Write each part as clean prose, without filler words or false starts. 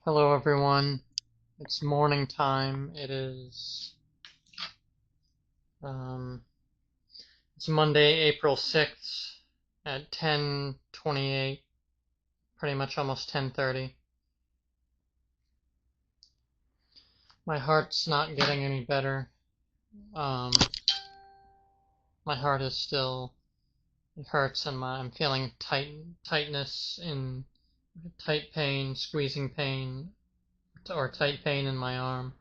Hello everyone. It's morning time. Um, it's Monday, April 6th at 10:28, pretty much almost 10:30. My heart's not getting any better. Um, my heart is still, it hurts and I'm feeling tightness in tight pain, squeezing pain, or tight pain in my arm,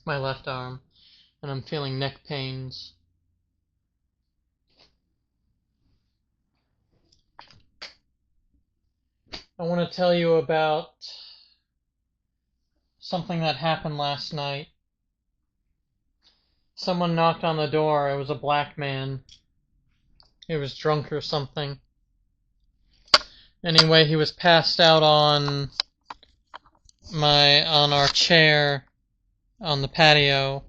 my left arm, and I'm feeling neck pains. I want to tell you about something that happened last night. Someone knocked on the door. It was a black man. He was drunk or something. Anyway, he was passed out on our chair on the patio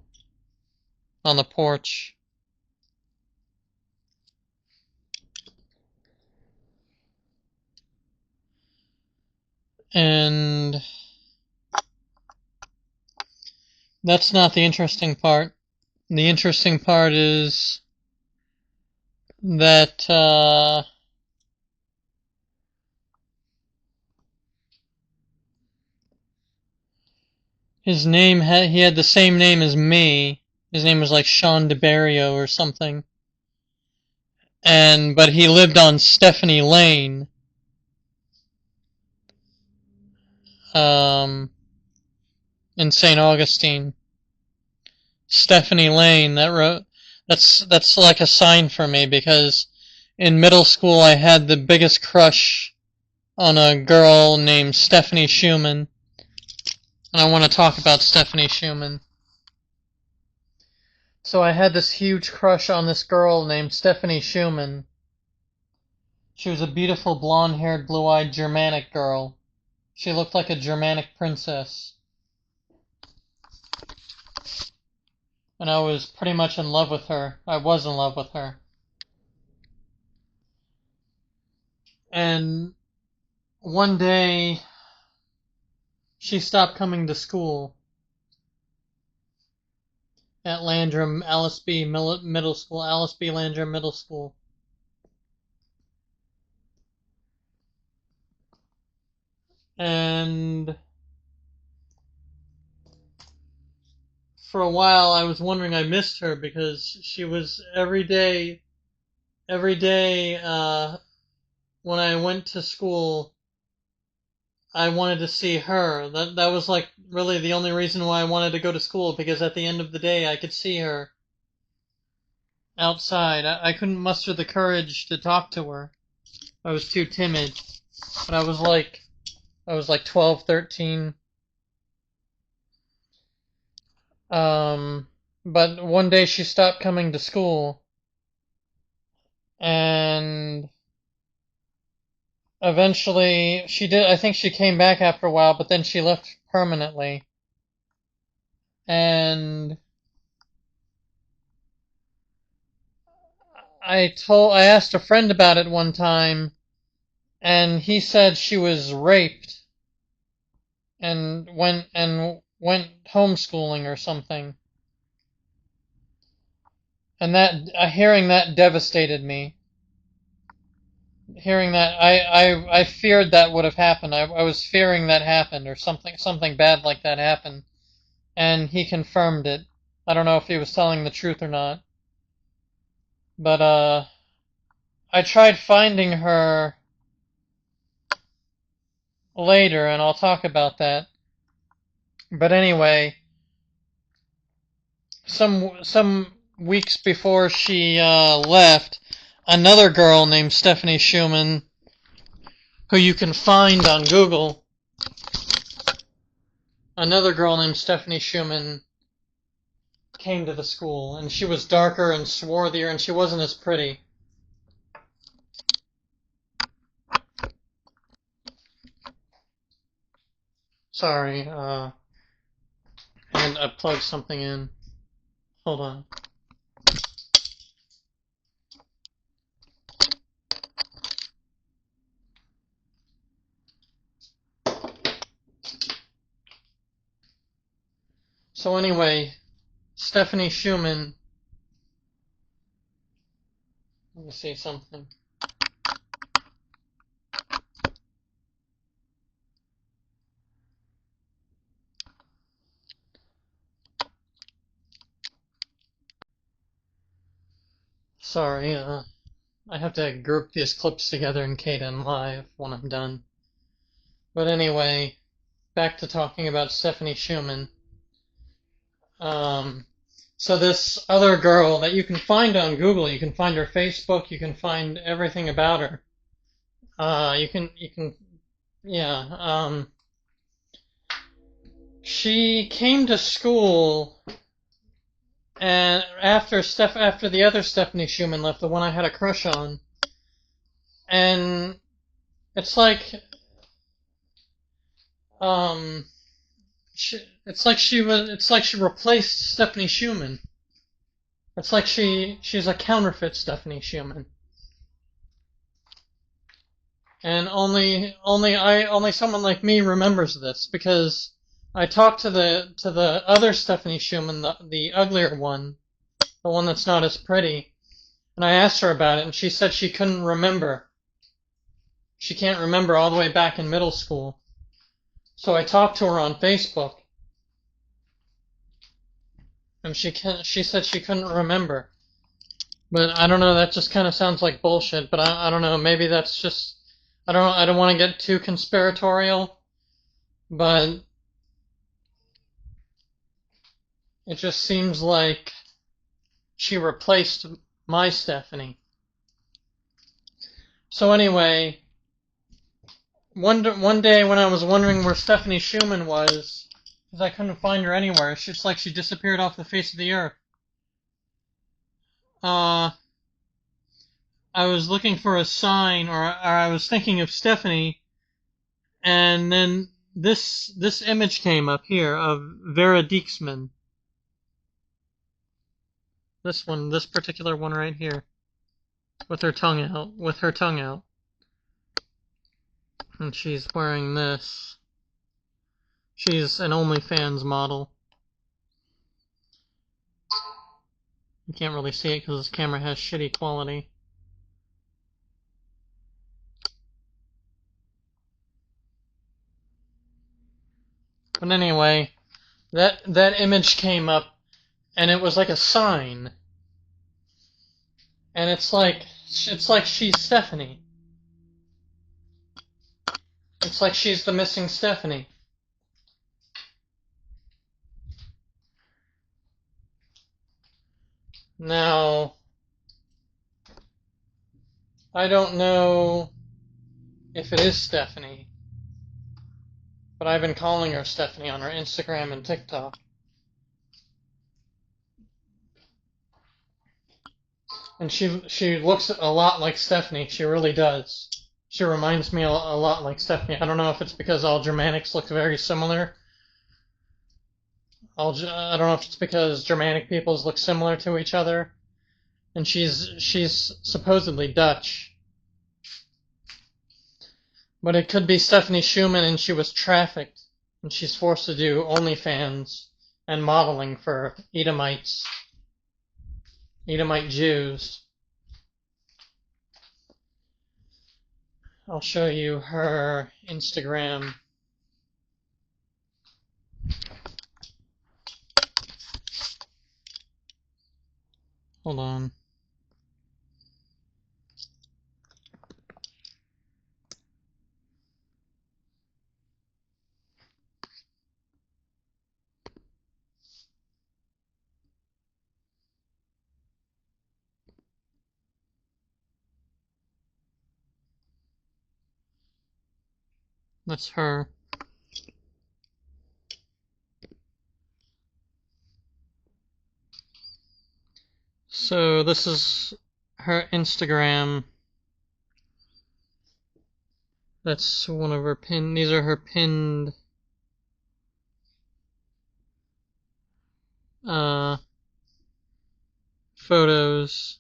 on the porch. And that's not the interesting part. The interesting part is that he had the same name as me. His name was like Sean DeBarrio or something. But he lived on Stephanie Lane. In St. Augustine. Stephanie Lane, that's like a sign for me because in middle school I had the biggest crush on a girl named Stephanie Schumann. And I want to talk about Stephanie Schumann. So I had this huge crush on this girl named Stephanie Schumann. She was a beautiful blonde-haired, blue-eyed Germanic girl. She looked like a Germanic princess. And I was pretty much in love with her. I was in love with her. And one day, she stopped coming to school at Landrum Alice-B Middle School, Alice-B Landrum Middle School. And for a while, I was wondering I missed her because she was every day, when I went to school, I wanted to see her. That was like really the only reason why I wanted to go to school, because at the end of the day I could see her outside. I couldn't muster the courage to talk to her. I was too timid. But I was like 12, 13. But one day she stopped coming to school, and eventually she did. I think she came back after a while, but then she left permanently. And I asked a friend about it one time, and he said she was raped and went homeschooling or something. And hearing that devastated me. Hearing that, I feared that would have happened. I was fearing that happened, or something bad like that happened. And he confirmed it. I don't know if he was telling the truth or not. But, I tried finding her later, and I'll talk about that. But anyway, some weeks before she left, another girl named Stephanie Schumann, who you can find on Google, another girl named Stephanie Schumann came to the school, and she was darker and swarthier, and she wasn't as pretty. Sorry, and I plugged something in. Hold on. So anyway, Stephanie Schumann. Let me see something. Sorry, I have to group these clips together in Kdenlive when I'm done. But anyway, back to talking about Stephanie Schumann. So this other girl that you can find on Google, you can find her Facebook, you can find everything about her. Yeah. She came to school, and after the other Stephanie Schumann left, the one I had a crush on, and it's like, um, it's like she replaced Stephanie Schumann. It's like she's a counterfeit Stephanie Schumann. And only someone like me remembers this, because I talked to the other Stephanie Schumann, the uglier one, the one that's not as pretty, and I asked her about it, and she said she couldn't remember. She can't remember all the way back in middle school. So I talked to her on Facebook, and she said she couldn't remember. But I don't know, that just kind of sounds like bullshit, but I don't know, maybe that's just, I don't want to get too conspiratorial, but it just seems like she replaced my Stephanie. So anyway, one day when I was wondering where Stephanie Schumann was, because I couldn't find her anywhere, it's just like she disappeared off the face of the earth. I was looking for a sign, or I was thinking of Stephanie, and then this image came up here of Vera Dieksman. This particular one right here, with her tongue out, and she's wearing this. She's an OnlyFans model. You can't really see it because this camera has shitty quality. But anyway, that image came up, and it was like a sign. And it's like she's Stephanie. It's like she's the missing Stephanie. Now, I don't know if it is Stephanie, but I've been calling her Stephanie on her Instagram and TikTok. And she looks a lot like Stephanie. She really does. She reminds me a lot like Stephanie. I don't know if it's because all Germanics look very similar. I don't know if it's because Germanic peoples look similar to each other. And she's supposedly Dutch. But it could be Stephanie Schumann, and she was trafficked, and she's forced to do OnlyFans and modeling for Edomite Jews. I'll show you her Instagram. Hold on. That's her. So this is her Instagram. That's one of her pinned. These are her pinned photos.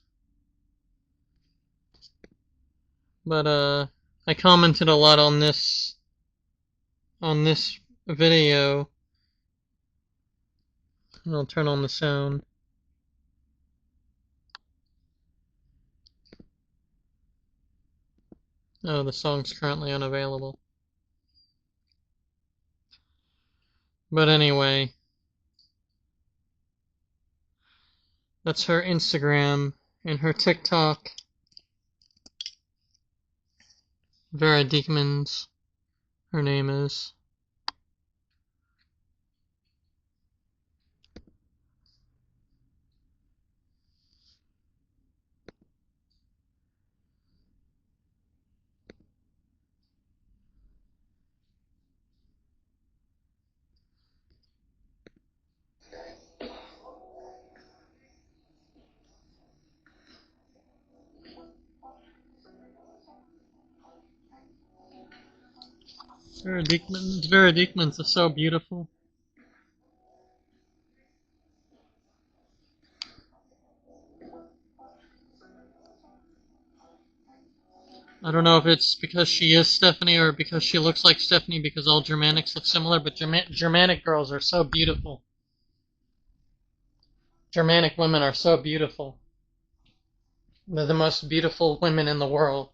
But I commented a lot on this video. I'll turn on the sound. Oh, the song's currently unavailable. But anyway, that's her Instagram and her TikTok. Vera Diekmans, her name is. Vera Diekmans is so beautiful. I don't know if it's because she is Stephanie or because she looks like Stephanie because all Germanics look similar, but Germanic girls are so beautiful. Germanic women are so beautiful. They're the most beautiful women in the world.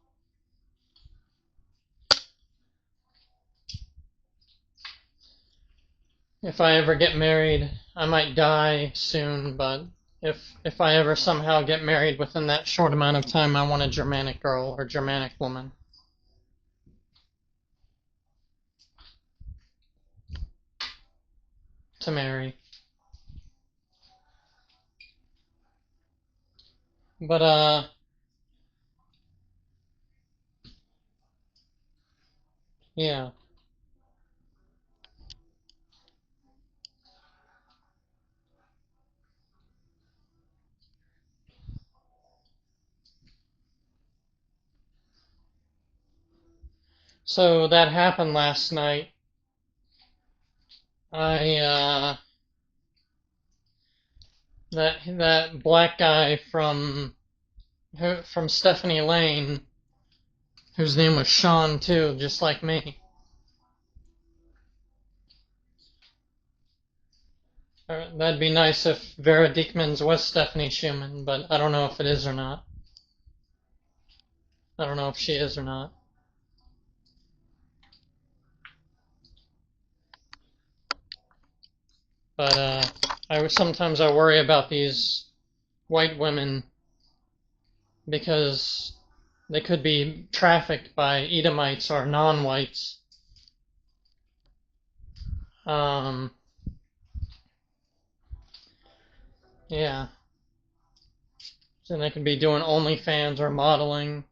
If I ever get married, I might die soon, but if I ever somehow get married within that short amount of time, I want a Germanic girl or Germanic woman to marry. But yeah. So that happened last night. I that black guy from Stephanie Lane, whose name was Sean too, just like me. That'd be nice if Vera Diekmans was Stephanie Schumann, but I don't know if it is or not. I don't know if she is or not. But sometimes I worry about these white women because they could be trafficked by Edomites or non-whites. Yeah. So they could be doing OnlyFans or modeling.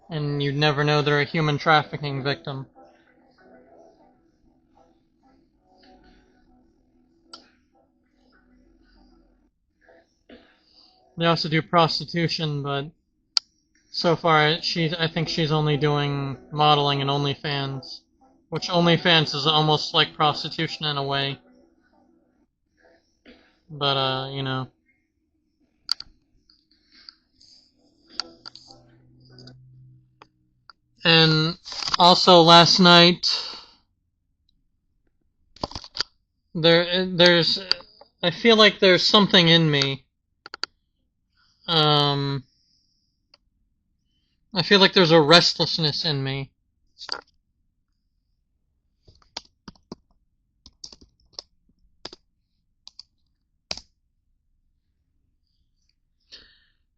And you'd never know they're a human trafficking victim. They also do prostitution, but so far I think she's only doing modeling and OnlyFans, which OnlyFans is almost like prostitution in a way. But you know. And also last night there's I feel like there's something in me. I feel like there's a restlessness in me.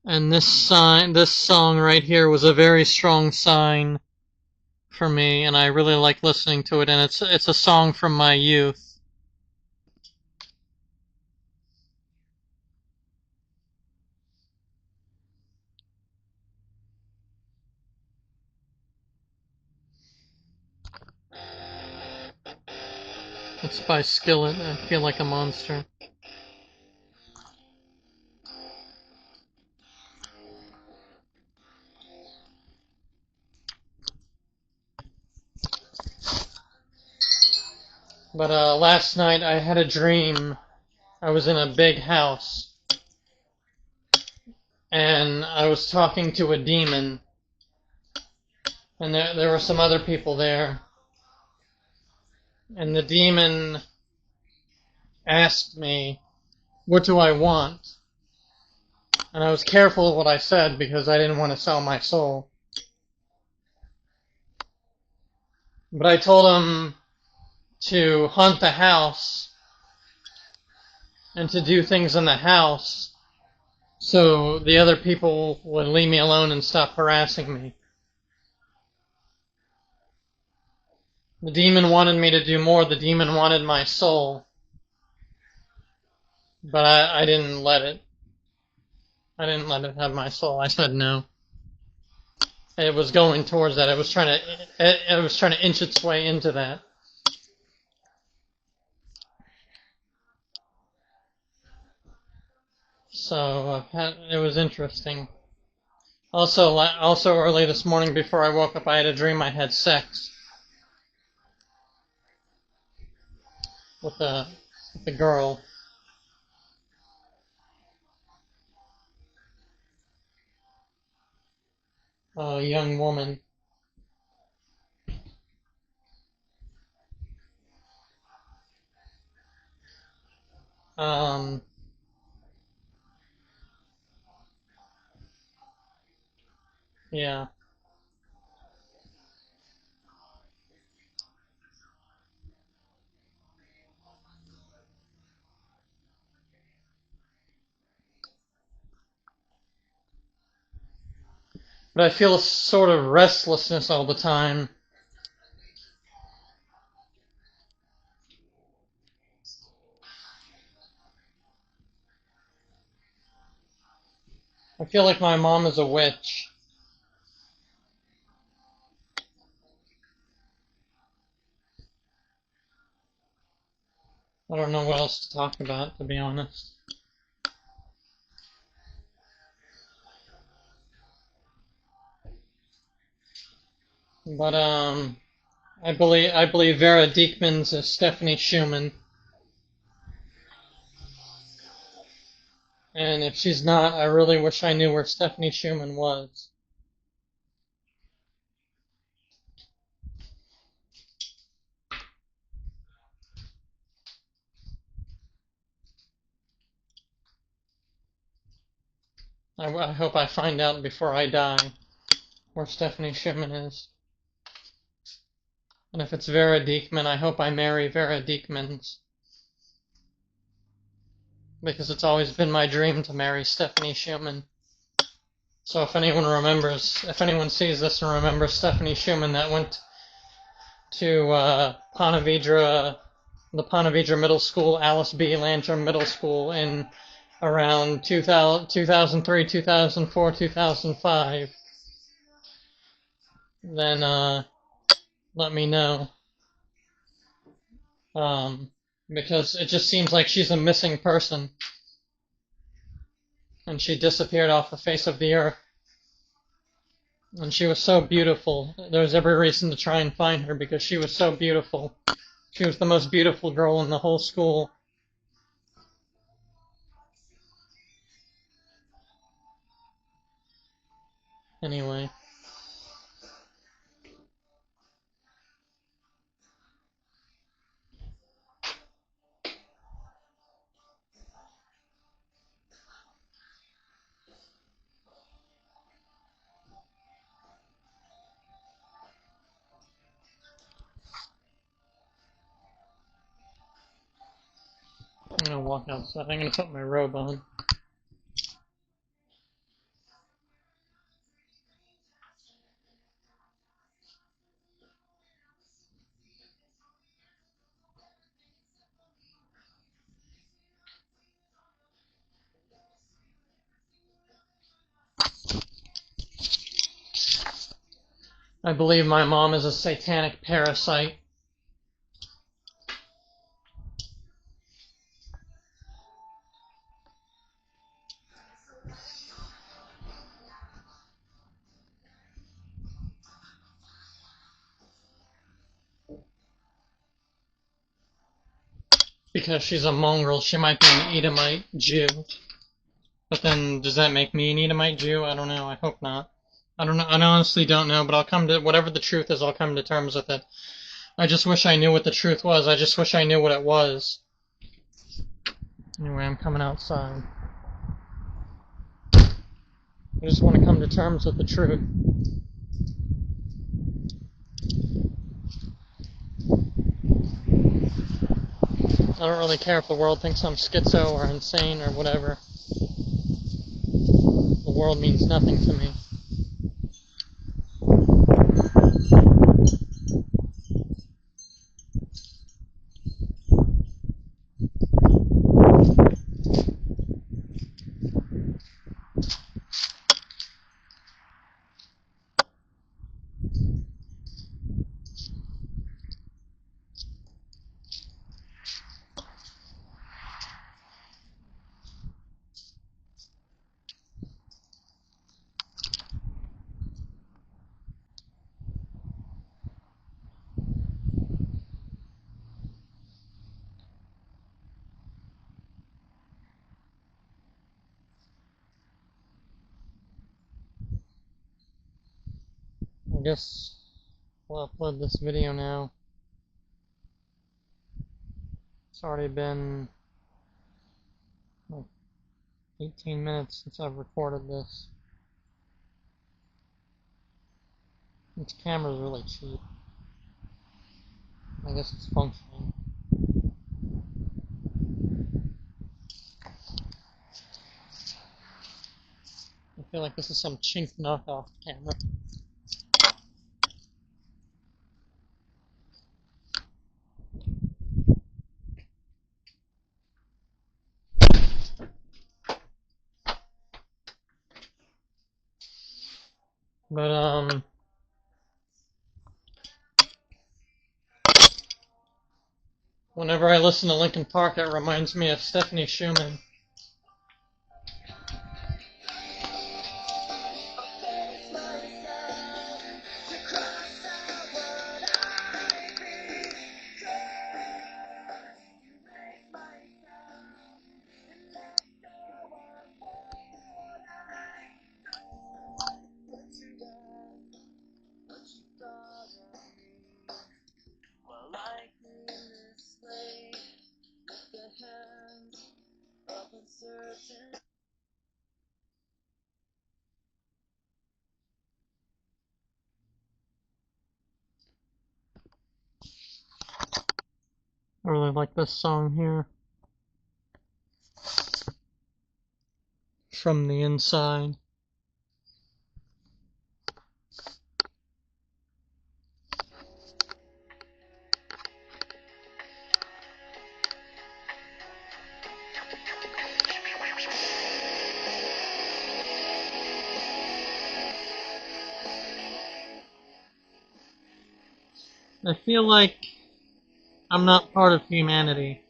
And this song right here was a very strong sign for me, and I really like listening to it, and it's a song from my youth. It's by Skillet. I feel like a monster. But last night I had a dream. I was in a big house, and I was talking to a demon, and there were some other people there. and the demon asked me, "What do I want?" And I was careful of what I said because I didn't want to sell my soul. But I told him to hunt the house and to do things in the house so the other people would leave me alone and stop harassing me. The demon wanted me to do more. The demon wanted my soul. But I didn't let it. I didn't let it have my soul. I said no. It was going towards that. It was trying to inch its way into that. So it was interesting. Also early this morning before I woke up, I had a dream I had sex with a girl. A young woman. Um, yeah. But I feel a sort of restlessness all the time. I feel like my mom is a witch. I don't know what else to talk about, to be honest. But I believe Vera Diekman's is Stephanie Schumann, and if she's not, I really wish I knew where Stephanie Schumann was. I hope I find out before I die where Stephanie Schumann is. And if it's Vera Diekman, I hope I marry Vera Diekman's. Because it's always been my dream to marry Stephanie Schumann. So if anyone sees this and remembers Stephanie Schumann that went to the Pontevedra Middle School, Alice B. Landrum Middle School in around 2003, 2004, 2005, then let me know. Because it just seems like she's a missing person. And she disappeared off the face of the earth. And she was so beautiful. There was every reason to try and find her because she was so beautiful. She was the most beautiful girl in the whole school. Anyway. I'm gonna walk outside. I'm gonna put my robe on. I believe my mom is a satanic parasite. Because she's a mongrel, she might be an Edomite Jew. But then, does that make me an Edomite Jew? I don't know. I hope not. I don't know. I honestly don't know, but I'll come to whatever the truth is. I'll come to terms with it I just wish I knew what the truth was. I just wish I knew what it was. Anyway, I'm coming outside. I just want to come to terms with the truth. I don't really care if the world thinks I'm schizo or insane or whatever. The world means nothing to me. I guess we'll upload this video now. It's already been like 18 minutes since I've recorded this. This camera's really cheap. I guess it's functioning. I feel like this is some chink knockoff camera. But, whenever I listen to Linkin Park, it reminds me of Stephanie Schumann. I really like this song here. From the Inside. I feel like I'm not part of humanity.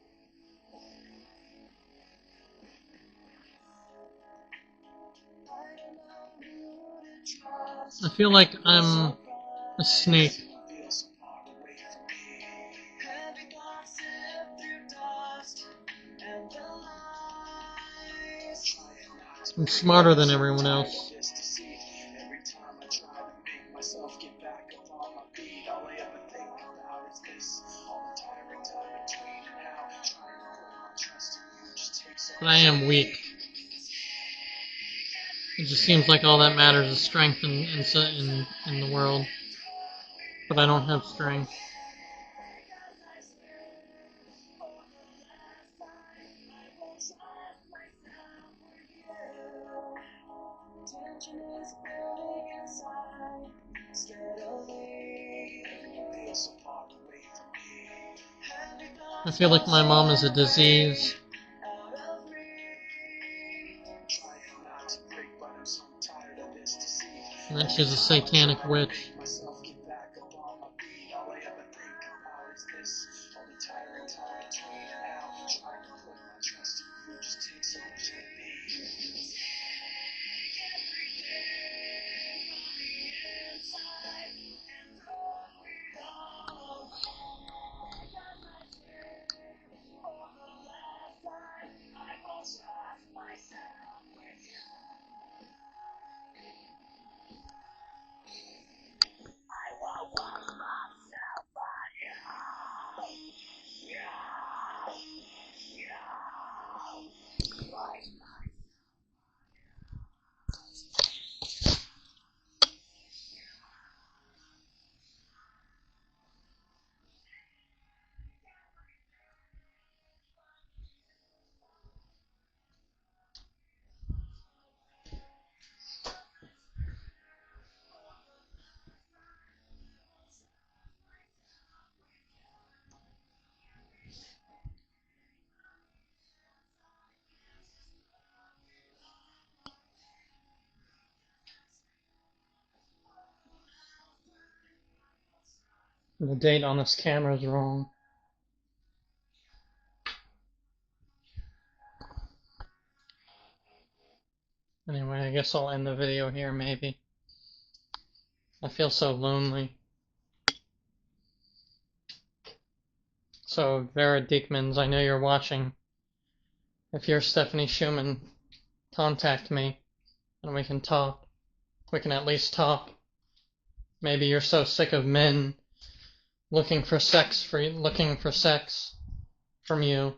I feel like I'm a snake. I'm smarter than everyone else. But I am weak. It just seems like all that matters is strength in the world. But I don't have strength. I feel like my mom is a disease. And that she's a satanic witch. The date on this camera is wrong. Anyway, I guess I'll end the video here, maybe. I feel so lonely. So, Vera Diekmans, I know you're watching. If you're Stephanie Schumann, contact me, and we can talk. We can at least talk. Maybe you're so sick of men looking for sex from you.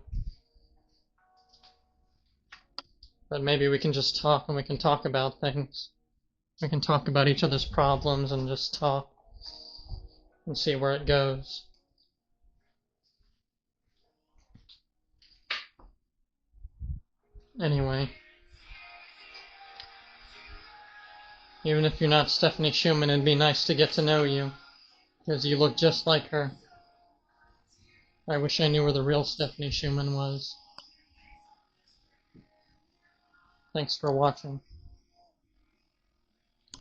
But maybe we can just talk, and we can talk about things. We can talk about each other's problems and just talk and see where it goes. Anyway, even if you're not Stephanie Schumann, it'd be nice to get to know you, because you look just like her. I wish I knew where the real Stephanie Schumann was. Thanks for watching.